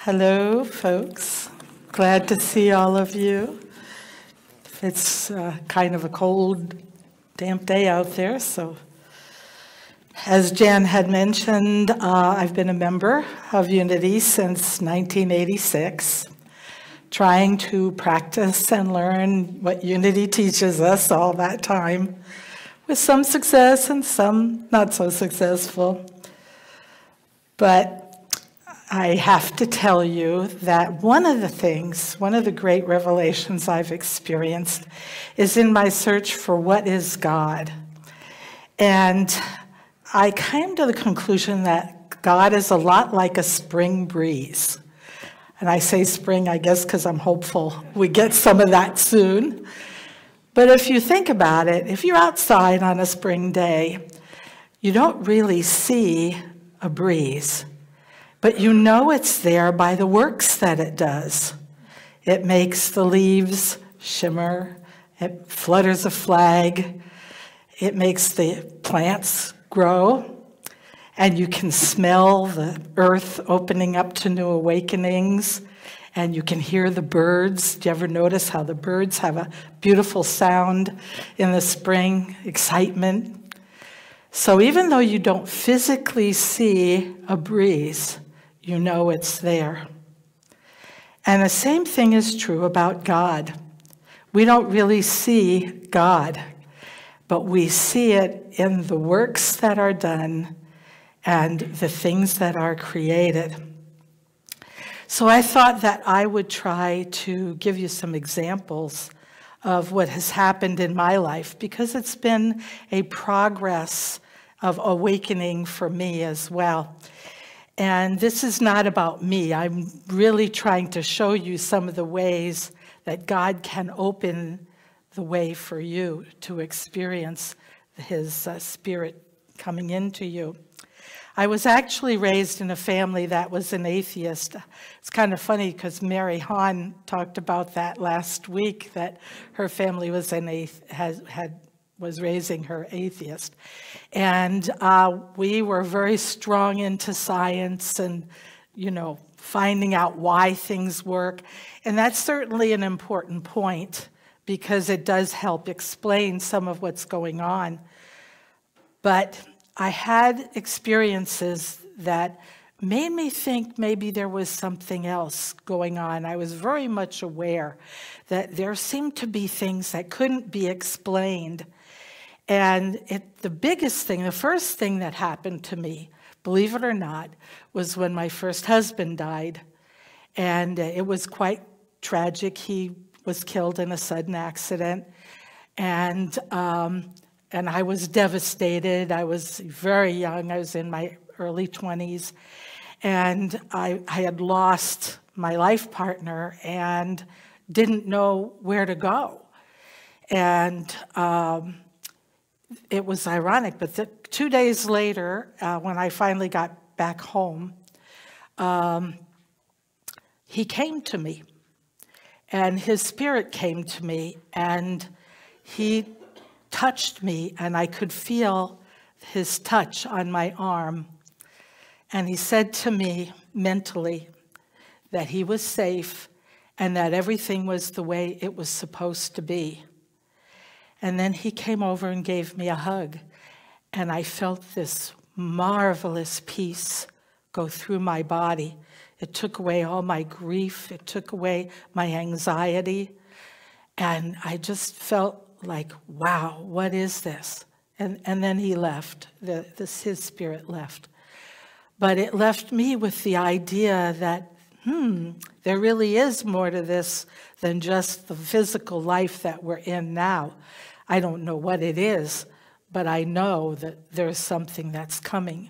Hello, folks. Glad to see all of you. It's kind of a cold, damp day out there, so as Jan had mentioned, I've been a member of Unity since 1986, trying to practice and learn what Unity teaches us all that time, with some success and some not so successful. But I have to tell you that one of the great revelations I've experienced is in my search for what is God. And I came to the conclusion that God is a lot like a spring breeze. And I say spring, I guess, because I'm hopeful we get some of that soon. But if you think about it, if you're outside on a spring day, you don't really see a breeze. But you know it's there by the works that it does. It makes the leaves shimmer. It flutters a flag. It makes the plants grow. And you can smell the earth opening up to new awakenings. And you can hear the birds. Do you ever notice how the birds have a beautiful sound in the spring? Excitement. So even though you don't physically see a breeze, you know it's there. And the same thing is true about God. We don't really see God, but we see it in the works that are done and the things that are created. So I thought that I would try to give you some examples of what has happened in my life, because it's been a progress of awakening for me as well. And this is not about me. I'm really trying to show you some of the ways that God can open the way for you to experience His Spirit coming into you. I was actually raised in a family that was an atheist. It's kind of funny because Mary Hahn talked about that last week, that her family was was raising her atheist. And we were very strong into science and, finding out why things work. And that's certainly an important point because it does help explain some of what's going on. But I had experiences that made me think maybe there was something else going on. I was very much aware that there seemed to be things that couldn't be explained. And the first thing that happened to me, believe it or not, was when my first husband died. And it was quite tragic. He was killed in a sudden accident. And I was devastated. I was very young. I was in my early 20s. And I had lost my life partner and didn't know where to go. And it was ironic, but 2 days later, when I finally got back home, he came to me, and his spirit came to me, and he touched me, and I could feel his touch on my arm. And he said to me mentally that he was safe and that everything was the way it was supposed to be. And then he came over and gave me a hug, and I felt this marvelous peace go through my body. It took away all my grief. It took away my anxiety. And I just felt like, wow, what is this? And then he left. His spirit left. But it left me with the idea that, there really is more to this than just the physical life that we're in now. I don't know what it is, but I know that there's something that's coming.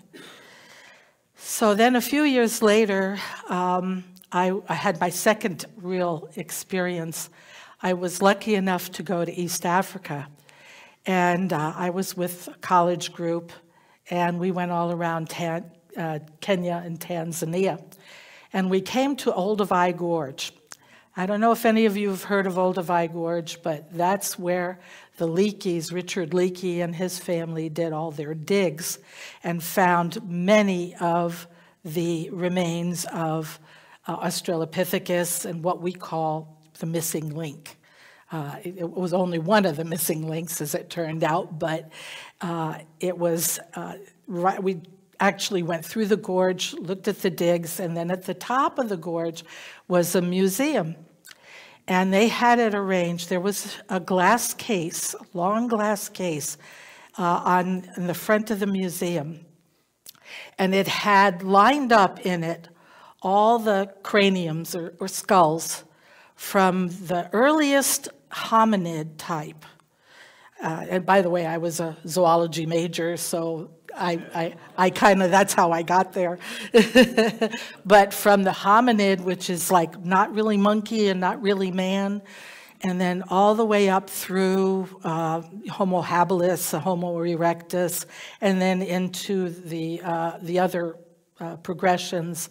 So then a few years later, I had my second real experience. I was lucky enough to go to East Africa, and I was with a college group, and we went all around Kenya and Tanzania. And we came to Olduvai Gorge. I don't know if any of you have heard of Olduvai Gorge, but that's where the Leakeys, Richard Leakey and his family, did all their digs and found many of the remains of Australopithecus and what we call the missing link. It was only one of the missing links, as it turned out, but it was right. We actually went through the gorge, looked at the digs, and then at the top of the gorge was a museum. And they had it arranged. There was a glass case, a long glass case, in the front of the museum. And it had lined up in it all the craniums or skulls from the earliest hominid type. And by the way, I was a zoology major, so I kind of, that's how I got there. But from the hominid, which is like not really monkey and not really man, and then all the way up through Homo habilis, Homo erectus, and then into the other progressions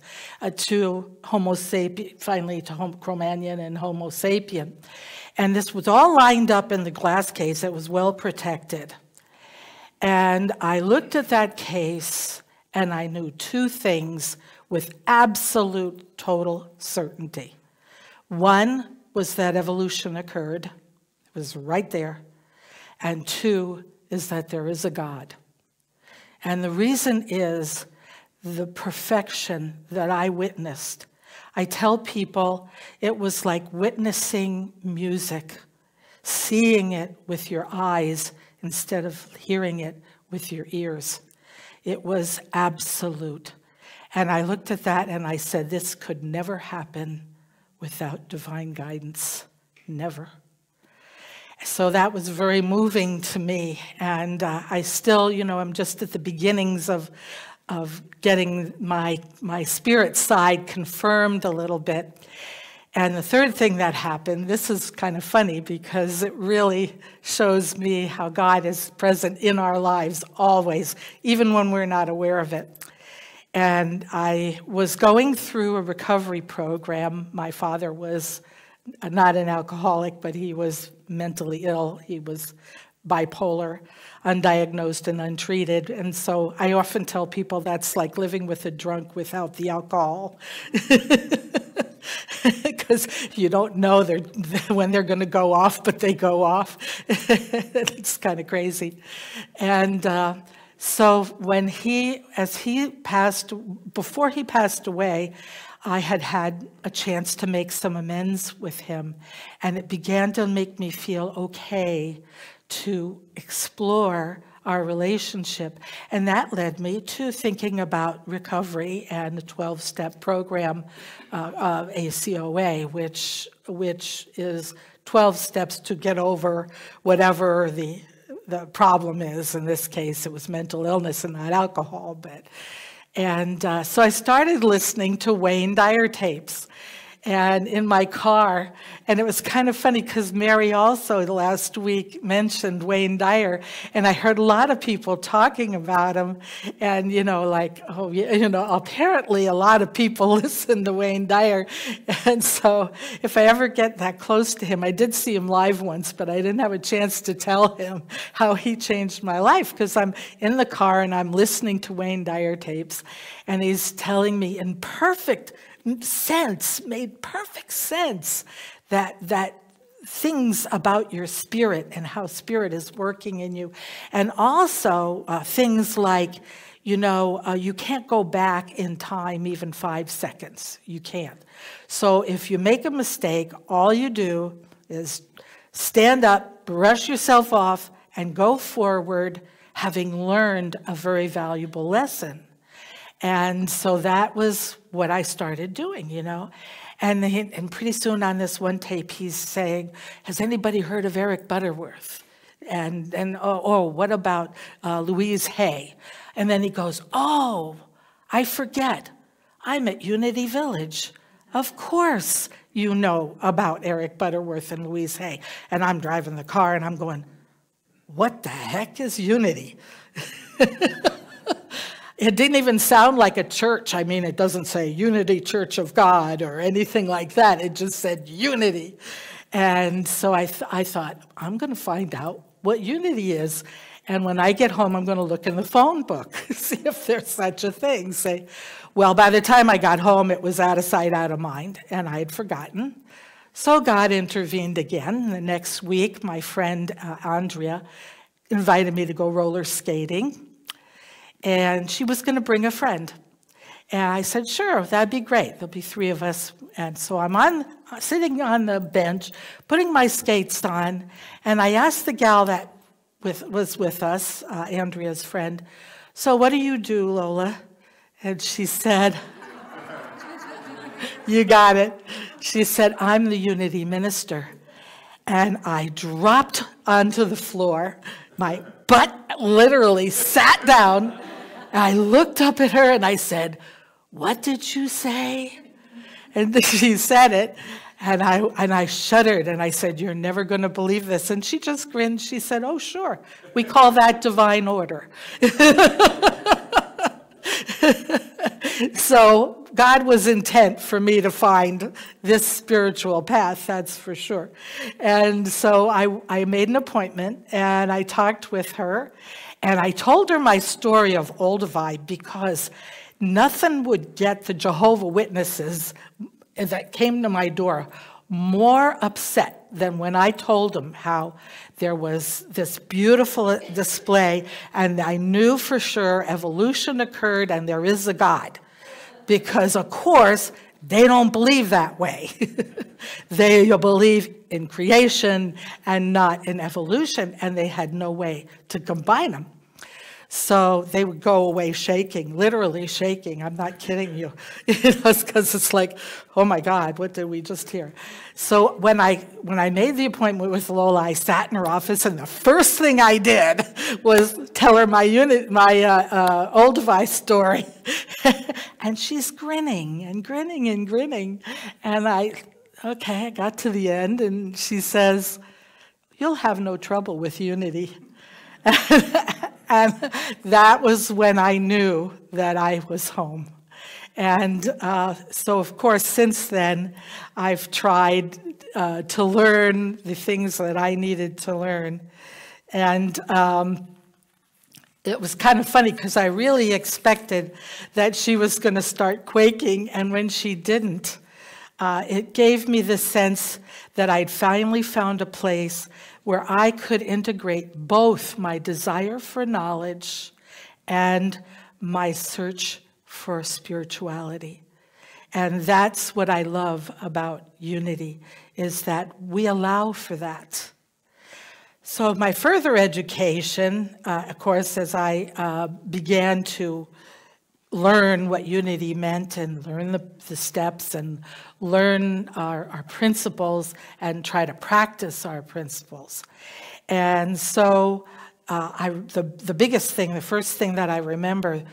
to Homo sapien, finally to Homo Cro-Magnon and Homo sapien. And this was all lined up in the glass case. It was well protected. And I looked at that case and I knew two things with absolute total certainty. One was that evolution occurred. It was right there. And two is that there is a God. And the reason is the perfection that I witnessed. I tell people it was like witnessing music, seeing it with your eyes instead of hearing it with your ears. It was absolute. And I looked at that and I said, this could never happen without divine guidance. Never. So that was very moving to me. And I still, I'm just at the beginnings of getting my spirit side confirmed a little bit. And the third thing that happened, this is kind of funny because it really shows me how God is present in our lives always, even when we're not aware of it. And I was going through a recovery program. My father was not an alcoholic, but he was mentally ill. He was bipolar, undiagnosed and untreated. And so I often tell people that's like living with a drunk without the alcohol. Because you don't know when they're going to go off, but they go off. It's kind of crazy. And so before he passed away, I had a chance to make some amends with him. And it began to make me feel okay to explore our relationship. And that led me to thinking about recovery and the 12-step program, ACOA, which is 12 steps to get over whatever the problem is. In this case, it was mental illness and not alcohol. So I started listening to Wayne Dyer tapes. And in my car, and it was kind of funny because Mary also last week mentioned Wayne Dyer, and I heard a lot of people talking about him, and apparently a lot of people listen to Wayne Dyer, and so if I ever get that close to him, I did see him live once, but I didn't have a chance to tell him how he changed my life, because I'm in the car and I'm listening to Wayne Dyer tapes, and he's telling me in made perfect sense that things about your spirit and how spirit is working in you. And also things like, you can't go back in time even 5 seconds. You can't. So if you make a mistake, all you do is stand up, brush yourself off, and go forward, having learned a very valuable lesson. And so that was what I started doing, And pretty soon on this one tape, he's saying, has anybody heard of Eric Butterworth? And what about Louise Hay? And then he goes, oh, I forget. I'm at Unity Village. Of course you know about Eric Butterworth and Louise Hay. And I'm driving the car and I'm going, what the heck is Unity? It didn't even sound like a church. I mean, it doesn't say Unity Church of God or anything like that. It just said Unity. And so I thought, I'm going to find out what Unity is. And when I get home, I'm going to look in the phone book, see if there's such a thing. Say, well, by the time I got home, it was out of sight, out of mind, and I had forgotten. So God intervened again. The next week, my friend Andrea invited me to go roller skating, and she was going to bring a friend. And I said, sure, that'd be great. There'll be 3 of us. And so I'm sitting on the bench, putting my skates on, and I asked the gal that was with us, Andrea's friend, so what do you do, Lola? And she said, you got it. She said, I'm the Unity minister. And I dropped onto the floor. My butt literally sat down. And I looked up at her and I said, what did you say? And she said it, and I shuddered, and I said, you're never going to believe this. And she just grinned. She said, oh, sure. We call that divine order. So God was intent for me to find this spiritual path, that's for sure. And so I made an appointment, and I talked with her, and I told her my story of Olduvai because nothing would get the Jehovah Witnesses that came to my door more upset than when I told them how there was this beautiful display, and I knew for sure evolution occurred and there is a God. Because, of course, they don't believe that way. They believe in creation and not in evolution, and they had no way to combine them. So they would go away shaking, literally shaking. I'm not kidding you. Because it's like, oh my God, what did we just hear? So when I made the appointment with Lola, I sat in her office, and the first thing I did was tell her my Olduvai story. And she's grinning and grinning and grinning. And I got to the end, and she says, you'll have no trouble with Unity. And that was when I knew that I was home. And so, of course, since then, I've tried to learn the things that I needed to learn. And it was kind of funny because I really expected that she was going to start quaking, and when she didn't, it gave me the sense that I'd finally found a place where I could integrate both my desire for knowledge and my search for spirituality. And that's what I love about Unity, is that we allow for that. So my further education, of course, as I began to learn what Unity meant and learn the steps and learn our principles and try to practice our principles. And so the biggest thing, the first thing that I remember,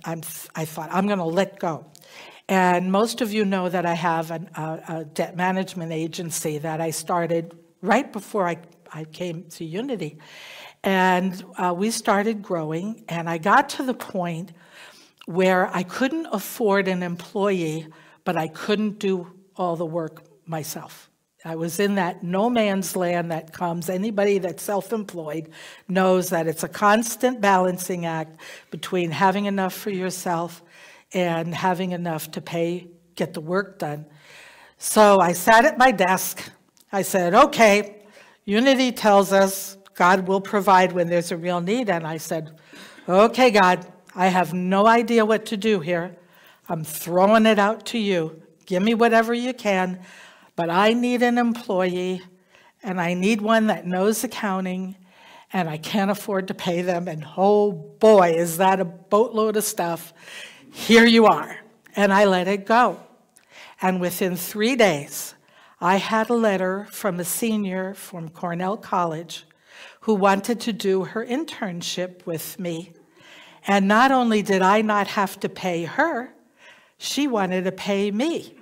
I thought, I'm going to let go. And most of you know that I have a debt management agency that I started right before I came to Unity. And we started growing, and I got to the point where I couldn't afford an employee, but I couldn't do all the work myself. I was in that no man's land that comes. Anybody that's self-employed knows that it's a constant balancing act between having enough for yourself and having enough to get the work done. So I sat at my desk. I said, okay, Unity tells us God will provide when there's a real need. And I said, okay, God, I have no idea what to do here. I'm throwing it out to you. Give me whatever you can, but I need an employee, and I need one that knows accounting, and I can't afford to pay them, and oh boy, is that a boatload of stuff. Here you are. And I let it go. And within 3 days, I had a letter from a senior from Cornell College who wanted to do her internship with me. And not only did I not have to pay her, she wanted to pay me.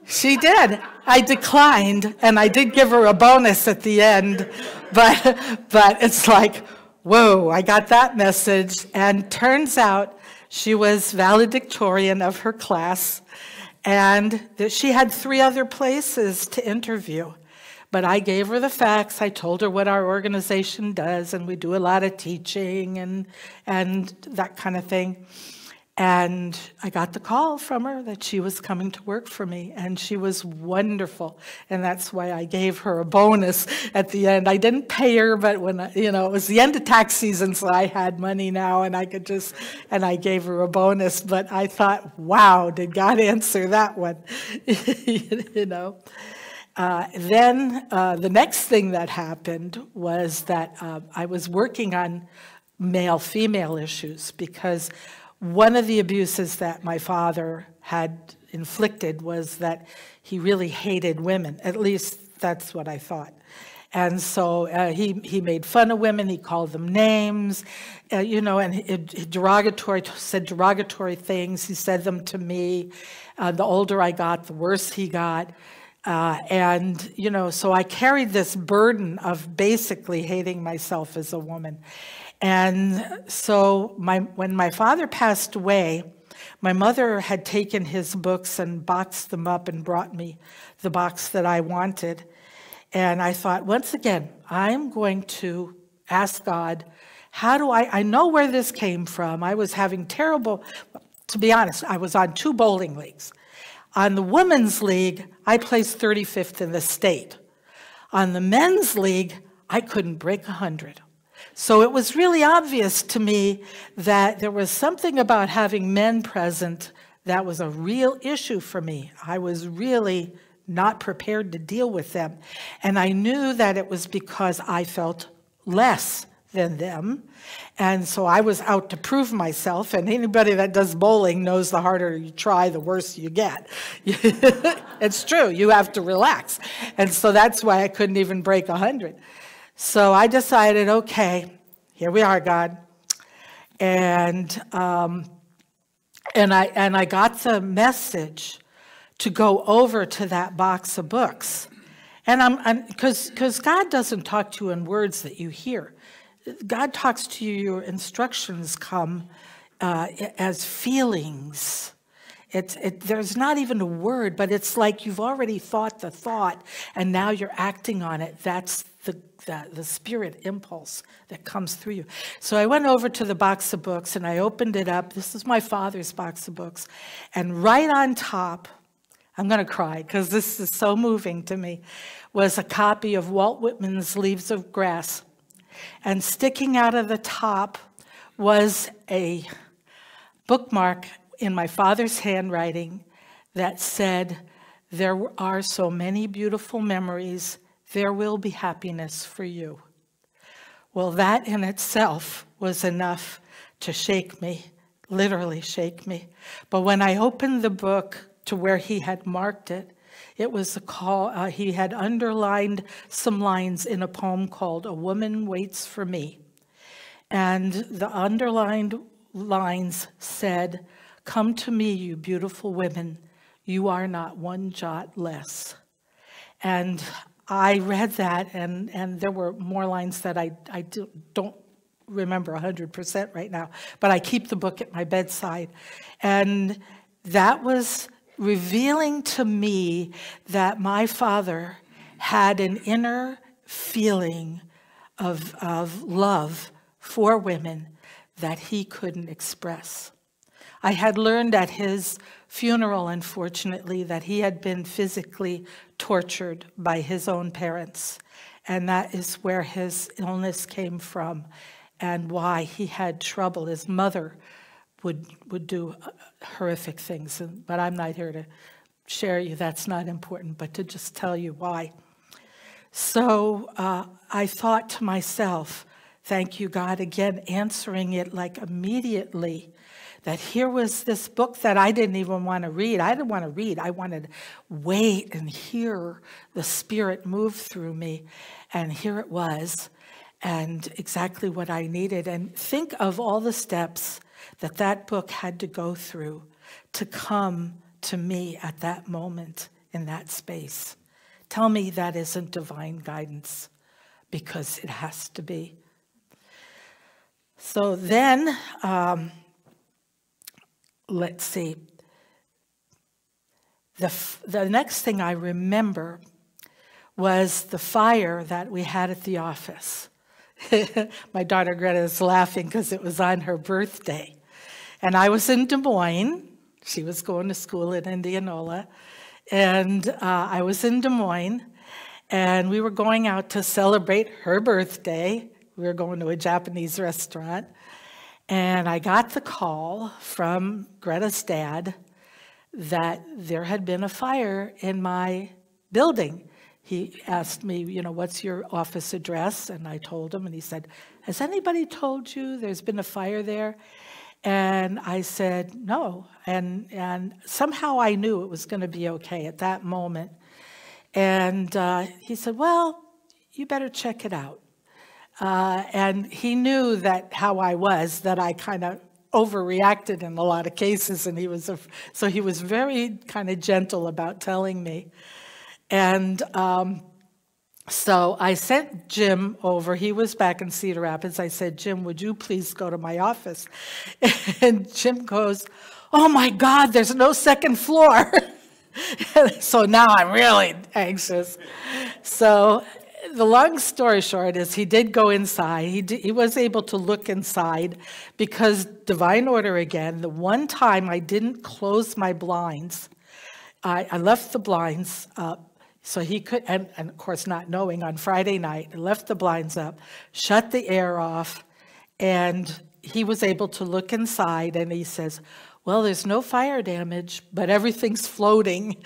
She did. I declined, and I did give her a bonus at the end, but it's like, whoa, I got that message. And turns out she was valedictorian of her class, and that she had 3 other places to interview. But I gave her the facts. I told her what our organization does, and we do a lot of teaching and that kind of thing. And I got the call from her that she was coming to work for me, and she was wonderful. And that's why I gave her a bonus at the end. I didn't pay her, but when it was the end of tax season, so I had money now, and I gave her a bonus. But I thought, wow, did God answer that one? Then the next thing that happened was that I was working on male-female issues, because one of the abuses that my father had inflicted was that he really hated women. At least that's what I thought. And so he made fun of women. He called them names, and said derogatory things. He said them to me. The older I got, the worse he got. So I carried this burden of basically hating myself as a woman. And so when my father passed away, my mother had taken his books and boxed them up and brought me the box that I wanted. And I thought, once again, I'm going to ask God, how do I know where this came from. I was having to be honest, I was on 2 bowling leagues. On the women's league, I placed 35th in the state. On the men's league, I couldn't break 100. So it was really obvious to me that there was something about having men present that was a real issue for me. I was really not prepared to deal with them. And I knew that it was because I felt less than them. And so I was out to prove myself. And anybody that does bowling knows the harder you try, the worse you get. It's true. You have to relax. And so that's why I couldn't even break 100. So I decided, okay, here we are, God. And I got the message to go over to that box of books. And because God doesn't talk to you in words that you hear. God talks to you, your instructions come as feelings. There's not even a word, but it's like you've already thought the thought, and now you're acting on it. That's the spirit impulse that comes through you. So I went over to the box of books, and I opened it up. This is my father's box of books. And right on top, I'm going to cry because this is so moving to me, was a copy of Walt Whitman's Leaves of Grass. And sticking out of the top was a bookmark in my father's handwriting that said, "There are so many beautiful memories, there will be happiness for you." Well, that in itself was enough to shake me, literally shake me. But when I opened the book to where he had marked it, it was a call. He had underlined some lines in a poem called "A Woman Waits for Me." And the underlined lines said, "Come to me, you beautiful women. You are not one jot less." And I read that, and there were more lines that I don't remember 100% right now, but I keep the book at my bedside. And that was revealing to me that my father had an inner feeling of love for women that he couldn't express. I had learned at his funeral, unfortunately, that he had been physically tortured by his own parents, and that is where his illness came from and why he had trouble. His mother would do horrific things, but I'm not here to share you. That's not important, but to just tell you why. So I thought to myself, thank you, God, again, answering it like immediately, that here was this book that I didn't even want to read. I didn't want to read. I wanted to wait and hear the Spirit move through me. And here it was, and exactly what I needed. And think of all the steps that book had to go through to come to me at that moment in that space. Tell me that isn't divine guidance, because it has to be. So then, let's see. The next thing I remember was the fire that we had at the office. My daughter Greta is laughing because it was on her birthday. And I was in Des Moines. She was going to school in Indianola. And I was in Des Moines. And we were going out to celebrate her birthday. We were going to a Japanese restaurant. And I got the call from Greta's dad that there had been a fire in my building. He asked me, you know, what's your office address? And I told him, and he said, has anybody told you there's been a fire there? And I said, no. And somehow I knew it was going to be okay at that moment. And he said, well, you better check it out. And he knew that how I was, that I kind of overreacted in a lot of cases, and so he was very kind of gentle about telling me. And so I sent Jim over. He was back in Cedar Rapids. I said, Jim, would you please go to my office? And Jim goes, oh my God, there's no second floor. So now I'm really anxious. So the long story short is he did go inside. He was able to look inside because divine order again. The one time I didn't close my blinds, I left the blinds up so he could, and of course not knowing on Friday night, I left the blinds up, shut the air off, and he was able to look inside and he says, well, there's no fire damage, but everything's floating.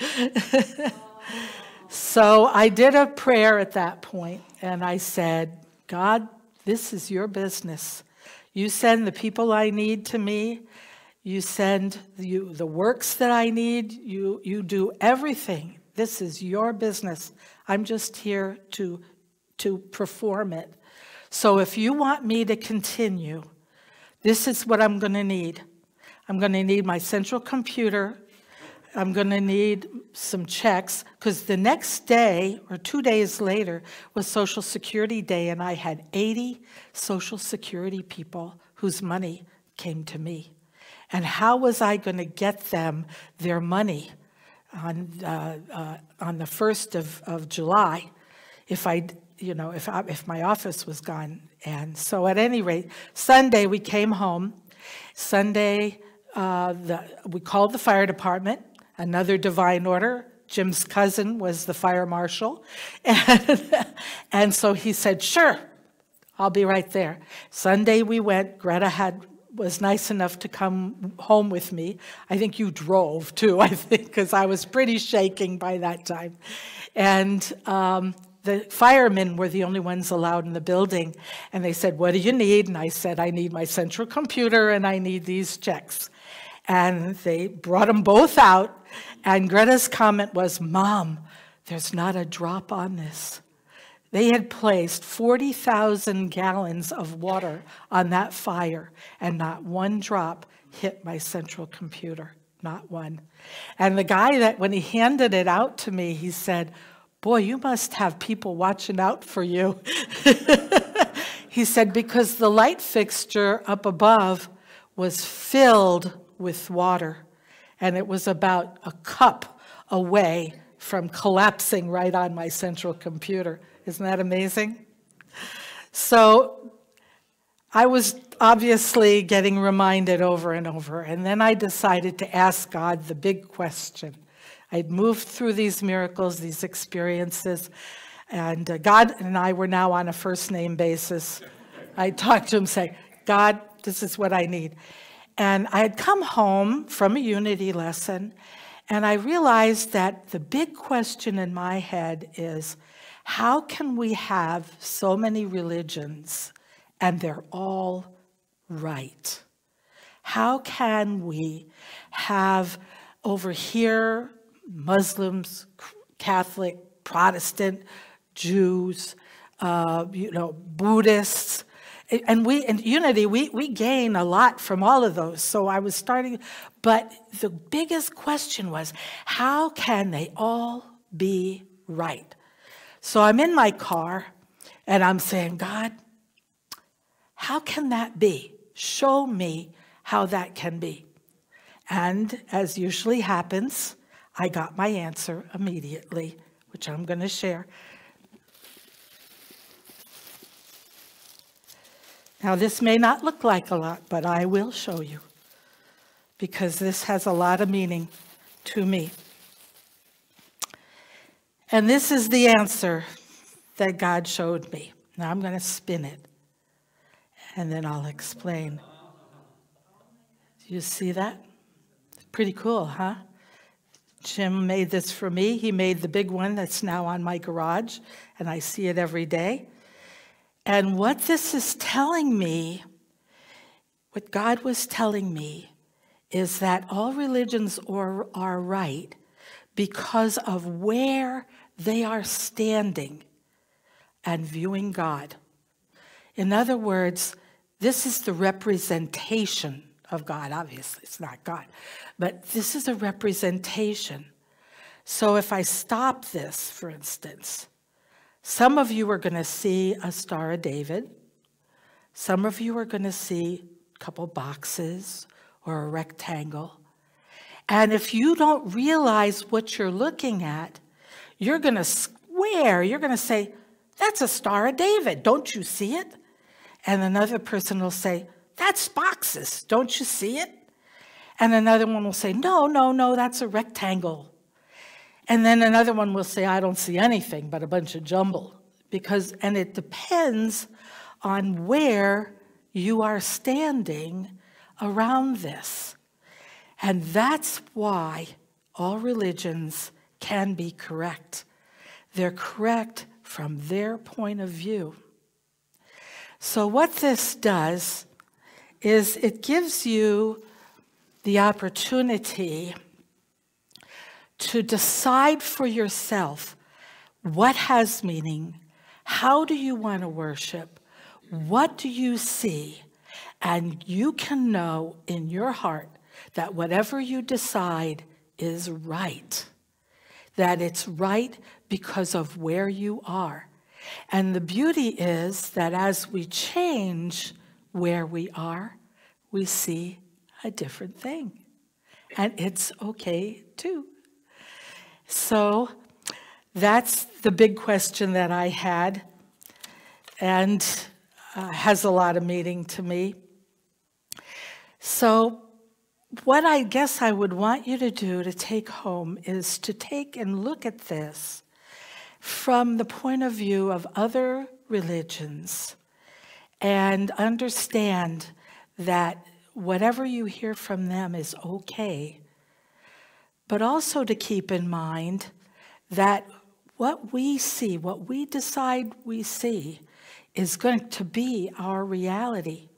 So I did a prayer at that point, and I said, God, this is your business. You send the people I need to me. You send the works that I need. You do everything. This is your business. I'm just here to perform it. So if you want me to continue, this is what I'm going to need. I'm going to need my central computer. I'm going to need some checks, because the next day or 2 days later was Social Security Day, and I had 80 Social Security people whose money came to me. And how was I going to get them their money on the 1st of July if my office was gone? And so at any rate, Sunday we came home. Sunday we called the fire department. Another divine order. Jim's cousin was the fire marshal. And so he said, sure, I'll be right there. Sunday we went. Greta was nice enough to come home with me. I think you drove too, I think, because I was pretty shaking by that time. And the firemen were the only ones allowed in the building. And they said, what do you need? And I said, I need my central computer and I need these checks. And they brought them both out. And Greta's comment was, Mom, there's not a drop on this. They had placed 40,000 gallons of water on that fire, and not one drop hit my central computer, not one. And the guy that, when he handed it out to me, he said, boy, you must have people watching out for you. He said, because the light fixture up above was filled with water, and it was about a cup away from collapsing right on my central computer. Isn't that amazing? So I was obviously getting reminded over and over, and then I decided to ask God the big question. I'd moved through these miracles, these experiences, and God and I were now on a first-name basis. I talked to him, say, God, this is what I need. And I had come home from a Unity lesson, and I realized that the big question in my head is, how can we have so many religions and they're all right? How can we have over here Muslims, Catholic, Protestant, Jews, Buddhists, and we in Unity, we gain a lot from all of those. So I was starting, but the biggest question was, how can they all be right? So I'm in my car, and I'm saying, God, how can that be? Show me how that can be. And as usually happens, I got my answer immediately, which I'm going to share. Now, this may not look like a lot, but I will show you, because this has a lot of meaning to me. And this is the answer that God showed me. Now I'm going to spin it, and then I'll explain. Do you see that? Pretty cool, huh? Jim made this for me. He made the big one that's now on my garage, and I see it every day. And what this is telling me, what God was telling me, is that all religions are right because of where they are standing and viewing God. In other words, this is the representation of God. Obviously, it's not God, but this is a representation. So if I stop this, for instance, some of you are going to see a Star of David. Some of you are going to see a couple boxes or a rectangle. And if you don't realize what you're looking at, you're going to swear, you're going to say, that's a Star of David, don't you see it? And another person will say, that's boxes, don't you see it? And another one will say, no, that's a rectangle. And then another one will say, I don't see anything but a bunch of jumble. And it depends on where you are standing around this. And that's why all religions can be correct. They're correct from their point of view. So what this does is it gives you the opportunity to decide for yourself what has meaning, how do you want to worship, what do you see, and you can know in your heart that whatever you decide is right, that it's right because of where you are. And the beauty is that as we change where we are, we see a different thing. And it's okay too. So that's the big question that I had, and has a lot of meaning to me. So what I guess I would want you to do to take home is to take and look at this from the point of view of other religions and understand that whatever you hear from them is okay, but also to keep in mind that what we see, what we decide we see, is going to be our reality.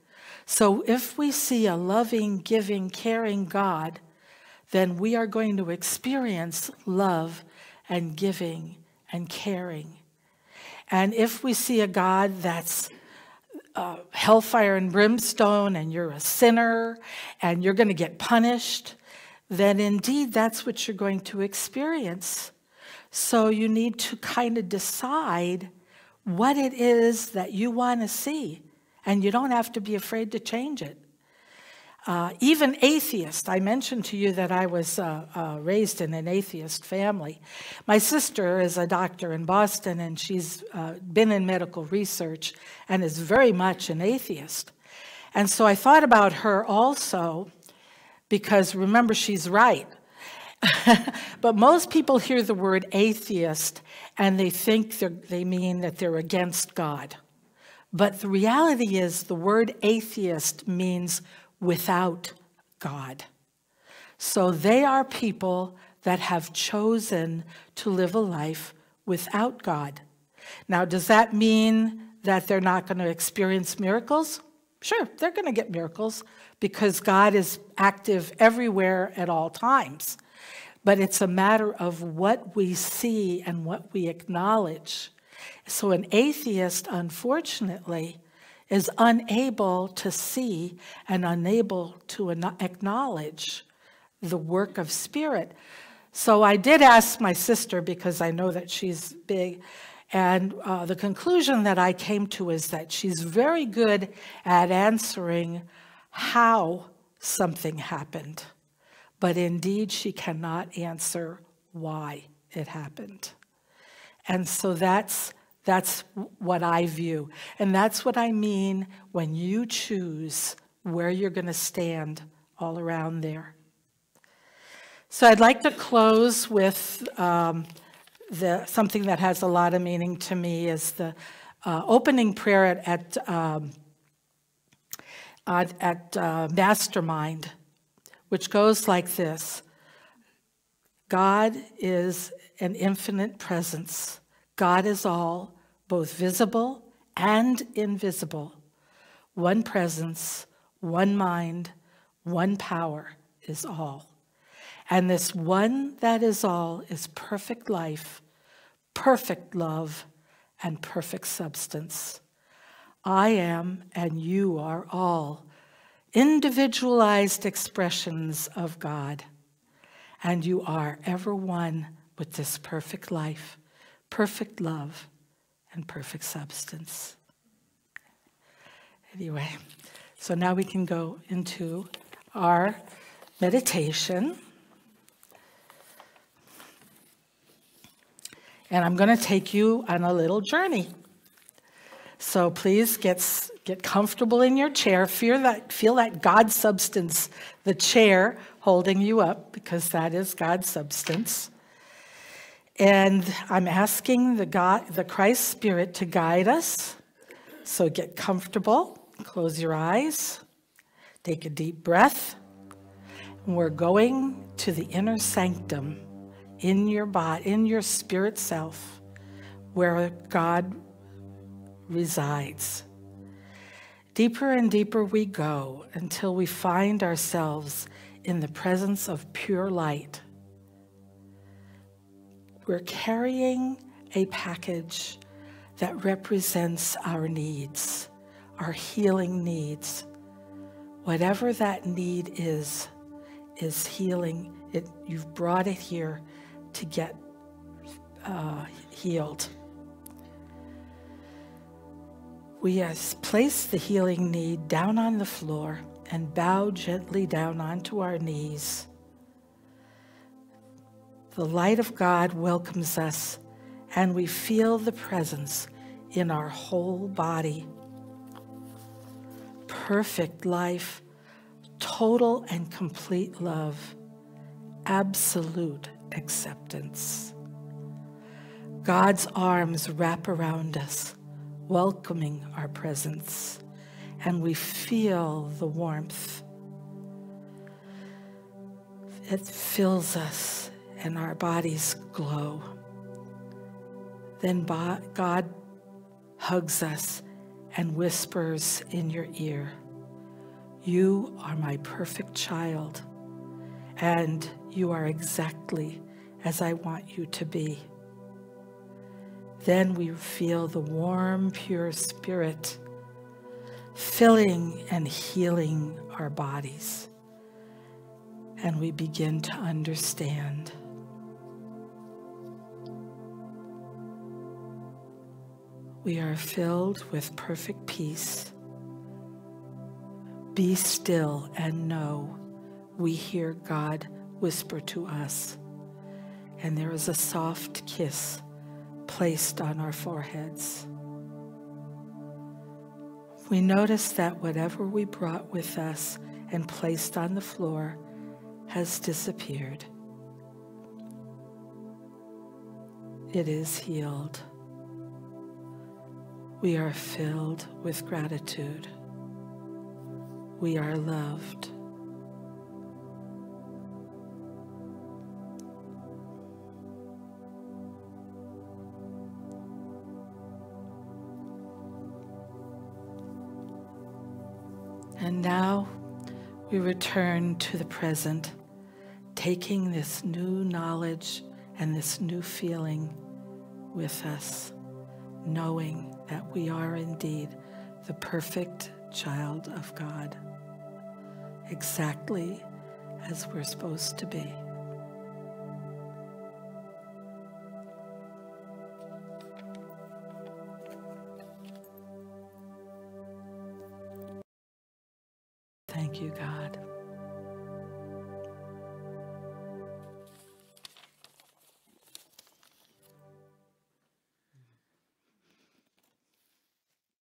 So if we see a loving, giving, caring God, then we are going to experience love and giving and caring. And if we see a God that's hellfire and brimstone and you're a sinner and you're going to get punished, then indeed that's what you're going to experience. So you need to kind of decide what it is that you want to see, and you don't have to be afraid to change it. Even atheists, I mentioned to you that I was raised in an atheist family. My sister is a doctor in Boston, and she's been in medical research and is very much an atheist. And so I thought about her also, because remember, she's right. But most people hear the word atheist and they think they mean that they're against God. But the reality is the word atheist means without God. So they are people that have chosen to live a life without God. Now, does that mean that they're not going to experience miracles? Sure, they're going to get miracles because God is active everywhere at all times. But it's a matter of what we see and what we acknowledge. So an atheist, unfortunately, is unable to see and unable to acknowledge the work of spirit. So I did ask my sister, because I know that she's big, and the conclusion that I came to is that she's very good at answering how something happened. But indeed, she cannot answer why it happened. And so that's That's what I view. And that's what I mean when you choose where you're going to stand all around there. So I'd like to close with something that has a lot of meaning to me is the opening prayer at Mastermind, which goes like this. God is an infinite presence. God is all, both visible and invisible. One presence, one mind, one power is all. And this one that is all is perfect life, perfect love, and perfect substance. I am and you are all individualized expressions of God. And you are ever one with this perfect life, perfect love, and perfect substance. Anyway, so now we can go into our meditation. And I'm going to take you on a little journey. So please get comfortable in your chair. Feel that God substance, the chair holding you up, because that is God's substance. And I'm asking the Christ Spirit to guide us. So get comfortable, close your eyes, take a deep breath. And we're going to the inner sanctum in your body, in your spirit self, where God resides. Deeper and deeper we go until we find ourselves in the presence of pure light. We're carrying a package that represents our needs, our healing needs. Whatever that need is healing. You've brought it here to get healed. We place the healing need down on the floor and bow gently down onto our knees. The light of God welcomes us, and we feel the presence in our whole body. Perfect life, total and complete love, absolute acceptance. God's arms wrap around us, welcoming our presence, and we feel the warmth. It fills us and our bodies glow. Then God hugs us and whispers in your ear, "You are my perfect child, and you are exactly as I want you to be." Then we feel the warm, pure spirit filling and healing our bodies, and we begin to understand. We are filled with perfect peace. Be still and know we hear God whisper to us, and there is a soft kiss placed on our foreheads. We notice that whatever we brought with us and placed on the floor has disappeared. It is healed. We are filled with gratitude. We are loved. And now we return to the present, taking this new knowledge and this new feeling with us, knowing that we are indeed the perfect child of God, exactly as we're supposed to be. Thank you, God.